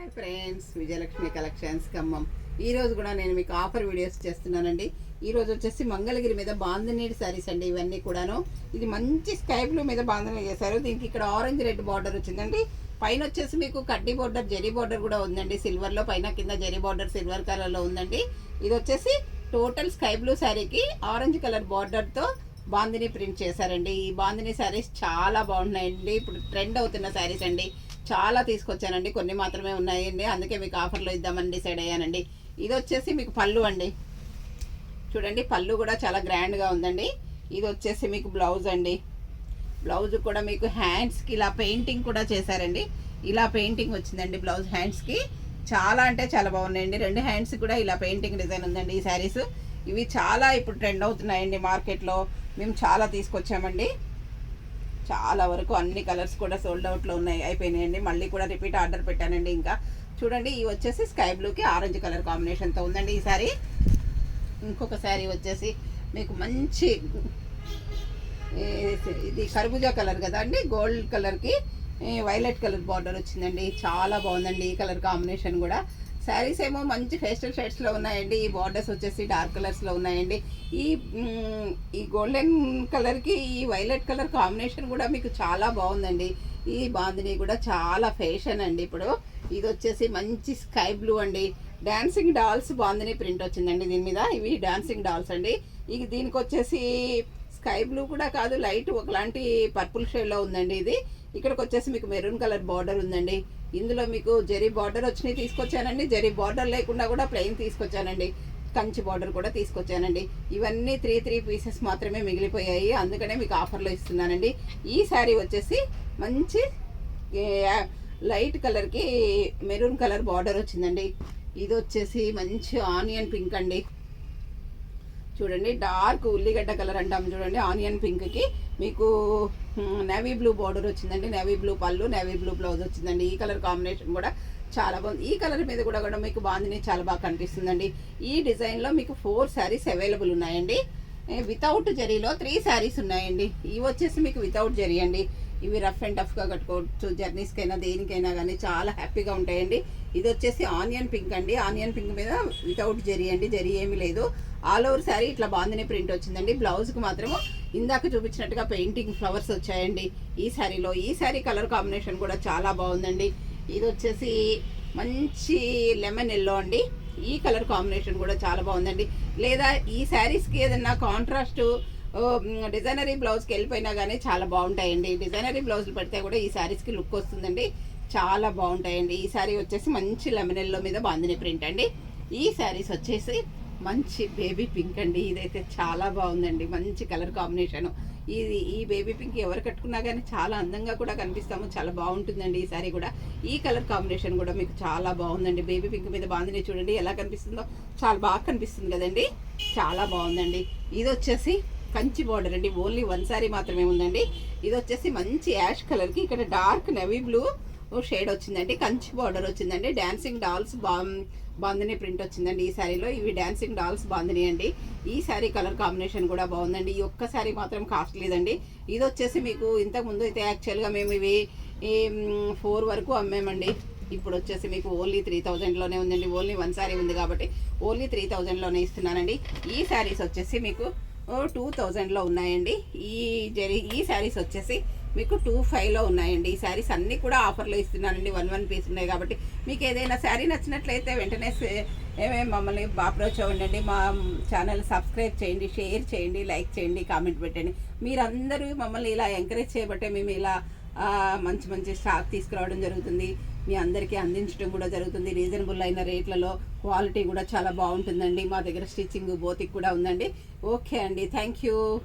Hi friends, Vijayalakshmi collections Khammam. ఈ రోజు కూడా నేను మీకు ఆఫర్ వీడియోస్ చేస్తున్నానండి. ఈ రోజు వచ్చేసి మంగళగిరి మీద బాంధనీడ్ శారీస్ అండి. ఇవన్నీ కూడాను ఇది మంచి స్కై బ్లూ మీద బాంధనీ చేశారు. దీనికి ఇక్కడ ఆరెంజ్ రెడ్ బార్డర్ వచ్చిందండి. పైన వచ్చేసి మీకు కడ్డీ బార్డర్, జరీ బార్డర్ కూడా ఉందండి. సిల్వర్ లో పైన కింద జరీ బార్డర్ సిల్వర్ కలర్ లో ఉందండి. ఇది వచ్చేసి టోటల్ స్కై బ్లూ శారీకి ఆరెంజ్ కలర్ బార్డర్ తో బాందిని ప్రింట్ చేశారండి. ఈ బాందిని శారీస్ చాలా బాగున్నాయండి. ఇప్పుడు ట్రెండ్ అవుతున్న శారీస్ అండి. చాలా తీసుకొచ్చానండి, కొన్ని మాత్రమే ఉన్నాయండి. అందుకే మీకు ఆఫర్లో ఇద్దామని డిసైడ్ అయ్యానండి. ఇది వచ్చేసి మీకు పళ్ళు అండి. చూడండి, పళ్ళు కూడా చాలా గ్రాండ్గా ఉందండి. ఇది వచ్చేసి మీకు బ్లౌజ్ అండి. బ్లౌజ్ కూడా మీకు హ్యాండ్స్కి ఇలా పెయింటింగ్ కూడా చేశారండి. ఇలా పెయింటింగ్ వచ్చిందండి బ్లౌజ్ హ్యాండ్స్కి. చాలా అంటే చాలా బాగున్నాయండి. రెండు హ్యాండ్స్ కూడా ఇలా పెయింటింగ్ డిజైన్ ఉందండి. ఈ శారీస్ ఇవి చాలా ఇప్పుడు ట్రెండ్ అవుతున్నాయండి మార్కెట్లో. మేము చాలా తీసుకొచ్చామండి. చాలా వరకు అన్ని కలర్స్ కూడా సోల్డ్ అవుట్లో ఉన్నాయి, అయిపోయినాయండి. మళ్ళీ కూడా రిపీట్ ఆర్డర్ పెట్టానండి. ఇంకా చూడండి, ఇవి వచ్చేసి స్కై బ్లూకి ఆరెంజ్ కలర్ కాంబినేషన్తో ఉందండి ఈ శారీ. ఇంకొక శారీ వచ్చేసి మీకు మంచి ఇది కర్బూజా కలర్ కదా అండి, గోల్డ్ కలర్కి వైలెట్ కలర్ బార్డర్ వచ్చిందండి. చాలా బాగుందండి ఈ కలర్ కాంబినేషన్ కూడా. శారీస్ ఏమో మంచి పేస్టల్ షేడ్స్లో ఉన్నాయండి. ఈ బార్డర్స్ వచ్చేసి డార్క్ కలర్స్లో ఉన్నాయండి. ఈ గోల్డెన్ కలర్కి ఈ వైలెట్ కలర్ కాంబినేషన్ కూడా మీకు చాలా బాగుందండి. ఈ బాందిని కూడా చాలా ఫ్యాషన్ అండి ఇప్పుడు. ఇది వచ్చేసి మంచి స్కై బ్లూ అండి. డాన్సింగ్ డాల్స్ బాందిని ప్రింట్ వచ్చిందండి దీని మీద. ఇవి డాన్సింగ్ డాల్స్ అండి. దీనికి వచ్చేసి స్కై బ్లూ కూడా కాదు, లైట్ ఒకలాంటి పర్పుల్ షేడ్లో ఉందండి ఇది. ఇక్కడికి వచ్చేసి మీకు మెరూన్ కలర్ బార్డర్ ఉందండి. ఇందులో మీకు జరీ బార్డర్ వచ్చినాయి తీసుకొచ్చానండి. జరీ బార్డర్ లేకుండా కూడా ప్లెయిన్ తీసుకొచ్చానండి. కంచి బార్డర్ కూడా తీసుకొచ్చానండి. ఇవన్నీ త్రీ పీసెస్ మాత్రమే మిగిలిపోయాయి, అందుకనే మీకు ఆఫర్లో ఇస్తున్నానండి. ఈ శారీ వచ్చేసి మంచి లైట్ కలర్కి మెరూన్ కలర్ బార్డర్ వచ్చిందండి. ఇది వచ్చేసి మంచి ఆనియన్ పింక్ అండి. చూడండి, డార్క్ ఉల్లిగడ్డ కలర్ అంటాం చూడండి. ఆనియన్ పింక్కి మీకు నేవీ బ్లూ బార్డర్ వచ్చిందండి. నేవీ బ్లూ పళ్ళు, నేవీ బ్లూ బ్లౌజ్ వచ్చిందండి. ఈ కలర్ కాంబినేషన్ కూడా చాలా బాగుంది. ఈ కలర్ మీద కూడా మీకు బాందిని చాలా బాగా కనిపిస్తుందండి. ఈ డిజైన్లో మీకు 4 శారీస్ అవైలబుల్ ఉన్నాయండి. వితౌట్ జరీలో 3 శారీస్ ఉన్నాయండి. ఇవి వచ్చేసి మీకు వితౌట్ జరీ అండి. ఇవి రఫ్ అండ్ టఫ్గా కట్టుకోవచ్చు, జర్నీస్కైనా దేనికైనా కానీ చాలా హ్యాపీగా ఉంటాయండి. ఇది వచ్చేసి ఆనియన్ పింక్ అండి. ఆనియన్ పింక్ మీద వితౌట్ జరీ అండి, జరీ ఏమీ లేదు. ఆల్ ఓవర్ శారీ ఇట్లా బాందిని ప్రింట్ వచ్చిందండి. బ్లౌజ్కి మాత్రము ఇందాక చూపించినట్టుగా పెయింటింగ్ ఫ్లవర్స్ వచ్చాయండి ఈ శారీలో. ఈ శారీ కలర్ కాంబినేషన్ కూడా చాలా బాగుందండి. ఇది వచ్చేసి మంచి లెమన్ ఎల్లో అండి. ఈ కలర్ కాంబినేషన్ కూడా చాలా బాగుందండి. లేదా ఈ శారీస్కి ఏదన్నా కాంట్రాస్ట్ డిజైనరీ బ్లౌజ్కి వెళ్ళిపోయినా కానీ చాలా బాగుంటాయండి. డిజైనరీ బ్లౌజులు పెడితే కూడా ఈ శారీస్కి లుక్ వస్తుందండి, చాలా బాగుంటాయండి. ఈ శారీ వచ్చేసి మంచి లెమన్ ఎల్లో మీద బాందిని ప్రింట్ అండి. ఈ శారీస్ వచ్చేసి మంచి బేబీ పింక్ అండి. ఇదైతే చాలా బాగుందండి, మంచి కలర్ కాంబినేషను. ఈ బేబీ పింక్ ఎవరు కట్టుకున్నా కానీ చాలా అందంగా కూడా కనిపిస్తాము, చాలా బాగుంటుందండి ఈ శారీ కూడా. ఈ కలర్ కాంబినేషన్ కూడా మీకు చాలా బాగుందండి. బేబీ పింక్ మీద బాందిని చూడండి ఎలా కనిపిస్తుందో, చాలా బాగా కనిపిస్తుంది కదండి, చాలా బాగుందండి. ఇది వచ్చేసి కంచి బార్డర్ అండి. ఓన్లీ 1 శారీ మాత్రమే ఉందండి. ఇది వచ్చేసి మంచి యాష్ కలర్కి ఇక్కడ డార్క్ నెవీ బ్లూ షేడ్ వచ్చిందండి. కంచి బార్డర్ వచ్చిందండి. డాన్సింగ్ డాల్స్ బాందిని ప్రింట్ వచ్చిందండి ఈ శారీలో. ఇవి డాన్సింగ్ డాల్స్ బాందిని అండి. ఈ శారీ కలర్ కాంబినేషన్ కూడా బాగుందండి. ఈ ఒక్క శారీ మాత్రం కాస్ట్లీదండి. ఇది వచ్చేసి మీకు ఇంతకుముందు అయితే యాక్చువల్గా మేము ఇవి 4 వరకు అమ్మామండి. ఇప్పుడు వచ్చేసి మీకు ఓన్లీ 3000లోనే ఉందండి. ఓన్లీ 1 శారీ ఉంది కాబట్టి ఓన్లీ 3000లోనే ఇస్తున్నానండి. ఈ శారీస్ వచ్చేసి మీకు 2000లో ఉన్నాయండి. ఈ శారీస్ వచ్చేసి మీకు 25లో ఉన్నాయండి. ఈ శారీస్ అన్నీ కూడా ఆఫర్లో ఇస్తున్నానండి. 1 పీస్ ఉన్నాయి కాబట్టి మీకు ఏదైనా శారీ నచ్చినట్లయితే వెంటనే మమ్మల్ని అప్రోచ్ అవ్వండి. మా ఛానల్ సబ్స్క్రైబ్ చేయండి, షేర్ చేయండి, లైక్ చేయండి, కామెంట్ పెట్టండి. మీరందరూ మమ్మల్ని ఇలా ఎంకరేజ్ చేయబట్టే మేము ఇలా మంచి స్టాక్ తీసుకురావడం జరుగుతుంది. మీ అందరికీ అందించడం కూడా జరుగుతుంది. రీజనబుల్ అయిన రేట్లలో క్వాలిటీ కూడా చాలా బాగుంటుందండి. మా దగ్గర స్టిచ్చింగ్ బోతిక్ కూడా ఉందండి. ఓకే అండి, థ్యాంక్ యూ.